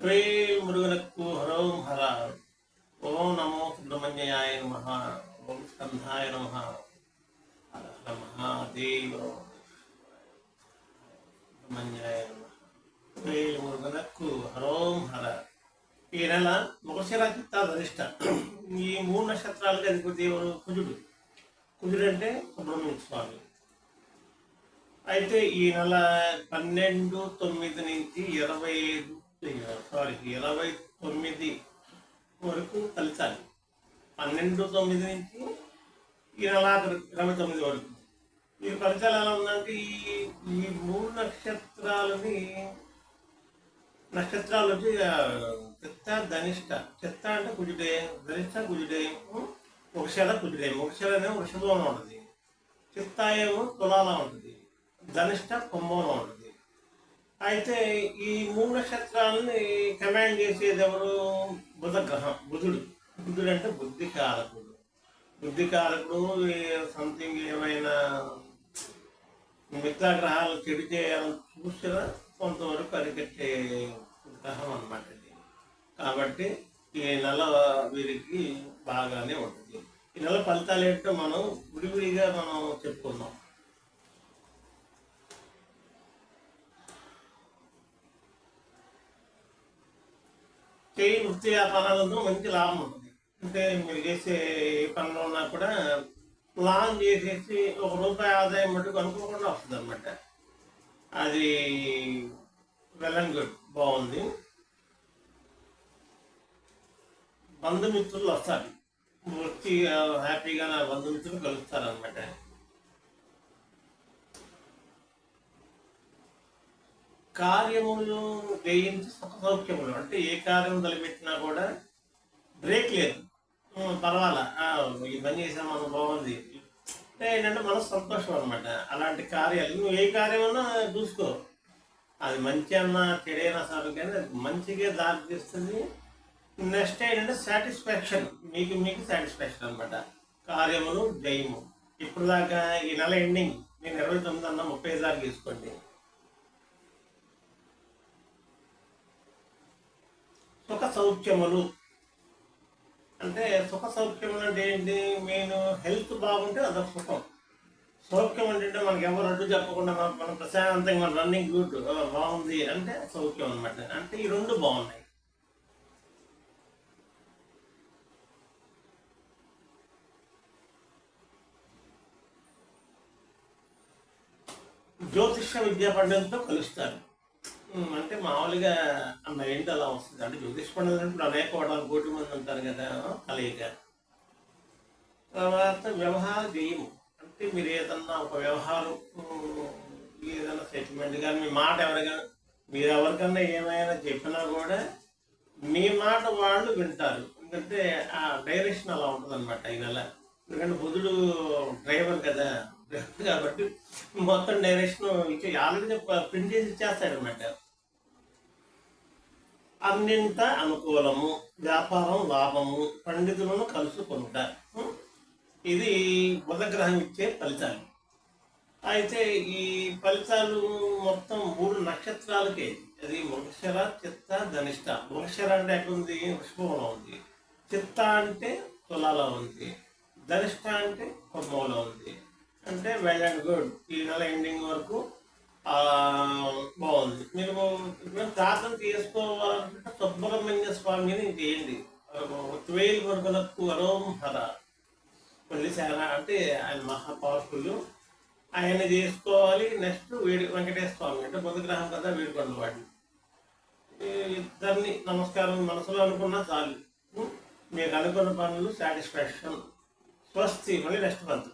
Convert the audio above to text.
వేల్ మురుగనకు హరోం హర. ఓం నమో సుబ్రహ్మణ్యాయ నమః. ఓం స్కంధాయ నమః. హర హర మహాదేవ. సుబ్రహ్మణ్యాయ నమః. వేల్ మురుగనకు హరోం హర. ఈ నెల మృగశిర చిత్త ధనిష్ట ఈ 3 నక్షత్రాలకి అధిపతి ఎవరు? కుజుడు. కుజుడు అంటే సుబ్రహ్మణ్య స్వామి. అయితే ఈ నెల 12/9 నుంచి 29 వరకు ఫలితాలు. 12/9 నుంచి ఈ నెల 29 వరకు ఈ ఫలితాలు ఎలా ఉందంటే ఈ 3 నక్షత్రాలు వచ్చి చిత్త ధనిష్ట. చిత్త అంటే కుజుడే, ధనిష్ట కుజుడే, వృషభ కుజుడే. వృషభనే వృషభంలో ఉంటుంది, చిత్త ఏమో తులాలో ఉంటుంది, ధనిష్ట కుంభంలో ఉంటుంది. అయితే ఈ 3 నక్షత్రాలని కమాండ్ చేసేది ఎవరు? బుధగ్రహం. బుధుడు అంటే బుద్ధికారకుడు. సంథింగ్ ఏమైనా మిగతా గ్రహాలు చెడు చేయాలని చూసినా కొంతవరకు అరికట్టే గ్రహం అన్నమాట ఇది. కాబట్టి ఈ నెల వీరికి బాగానే ఉంటుంది. ఈ నెల ఫలితాలు ఏంటో మనం విడివిడిగా చెప్పుకుందాం. వృత్తి వ్యాపారాలతో మంచి లాభం ఉంటుంది. అంటే మీరు చేసే ఏ పనులు ఉన్నా కూడా ప్లాన్ చేసేసి ₹1 ఆదాయం మటుకు అనుకోకుండా వస్తుంది అన్నమాట. అది వెల్ అండ్ గుడ్, బాగుంది. బంధుమిత్రులు వస్తారు, వృత్తి హ్యాపీగా నా బంధుమిత్రులు కలుస్తారు అన్నమాట. కార్యములు జయించి సుఖ సౌఖ్యములు. అంటే ఏ కార్యం తలపెట్టినా కూడా బ్రేక్ లేదు, పర్వాలా ఈ పని చేసాం మనం, బాగుంది అంటే ఏంటంటే మనసు సంతోషం అనమాట. అలాంటి కార్యాలు నువ్వు ఏ కార్యమన్నా చూసుకో, అది మంచి అన్నా చెడైనా సరే కానీ అది మంచిగా దారి తీస్తుంది. నెక్స్ట్ ఏంటంటే సాటిస్ఫాక్షన్, మీకు సాటిస్ఫాక్షన్ అనమాట. కార్యములు జయము. ఇప్పుడు దాకా ఈ నెల ఎండింగ్ నేను 29 అన్నా 30 దాకా తీసుకోండి. సుఖ సౌఖ్యములు అంటే ఏంటి? మెయిన్ హెల్త్ బాగుంటే అదొక సుఖం. సౌఖ్యం అంటే మనకి ఎవరు అడ్డు చెప్పకుండా మనం ప్రశాంతంగా మన రన్నింగ్ గుడ్ బాగుంది అంటే సౌఖ్యం అనమాట. అంటే ఈ 2 బాగున్నాయి. జ్యోతిష్య విద్యా పండితులతో కలుస్తారు. అంటే మామూలుగా అన్న ఏంటి అలా వస్తుంది అంటే జ్యోతిష్ పండుగ ఇప్పుడు అనేక 1,00,00,000 మంది ఉంటారు కదా, కలయిక. తర్వాత వ్యవహార జయము అంటే మీరు ఏదన్నా ఒక వ్యవహారం, ఏదైనా సెటిల్మెంట్ కానీ మీ మాట మీరు ఎవరికన్నా ఏమైనా చెప్పినా కూడా మీ మాట వాళ్ళు వింటారు. ఎందుకంటే ఆ డైరెక్షన్ అలా ఉంటుంది అనమాట ఈ నెల. ఎందుకంటే బుధుడు డ్రైవర్ కదా, కాబట్టి మొత్తం డైరెక్షన్ ఇచ్చి ఆల్రెడీ ప్రింట్ చేసి ఇచ్చేస్తాడు అనమాట. అన్నింట అనుకూలము, వ్యాపారం లాభము, పండితులను కలుసుకుంట. ఇది బుధగ్రహం ఇచ్చే ఫలితాలు. అయితే ఈ ఫలితాలు మొత్తం 3 నక్షత్రాలకే. అది మృగశిర, చిత్త, ధనిష్ట. మృగశిర అంటే ఎక్కడుంది? వృషభంలో ఉంది. చిత్త అంటే తులాలో ఉంది. ధనిష్ట అంటే కుంభంలో ఉంది. అంటే వెల్ అండ్ గుడ్. ఈ నెల ఎండింగ్ వరకు బాగుంది. మీరు ప్రార్థన చేసుకోవాలంటే సుబ్రహ్మణ్య స్వామిని చేయండి. 12 మురుగనకు హరోం హర. మళ్ళీ చాలా అంటే ఆయన మహా పవర్ఫుల్, ఆయన చేసుకోవాలి. నెక్స్ట్ వెంకటేశ్వర స్వామి అంటే బుధగ్రహం కదా, వేడుకొండ వాడిని. ఇద్దరిని నమస్కారం మనసులో అనుకున్నా చాలు, మీకు అనుకున్న పనులు సాటిస్ఫాక్షన్. స్వస్తి. మళ్ళీ నెక్స్ట్ మంత్.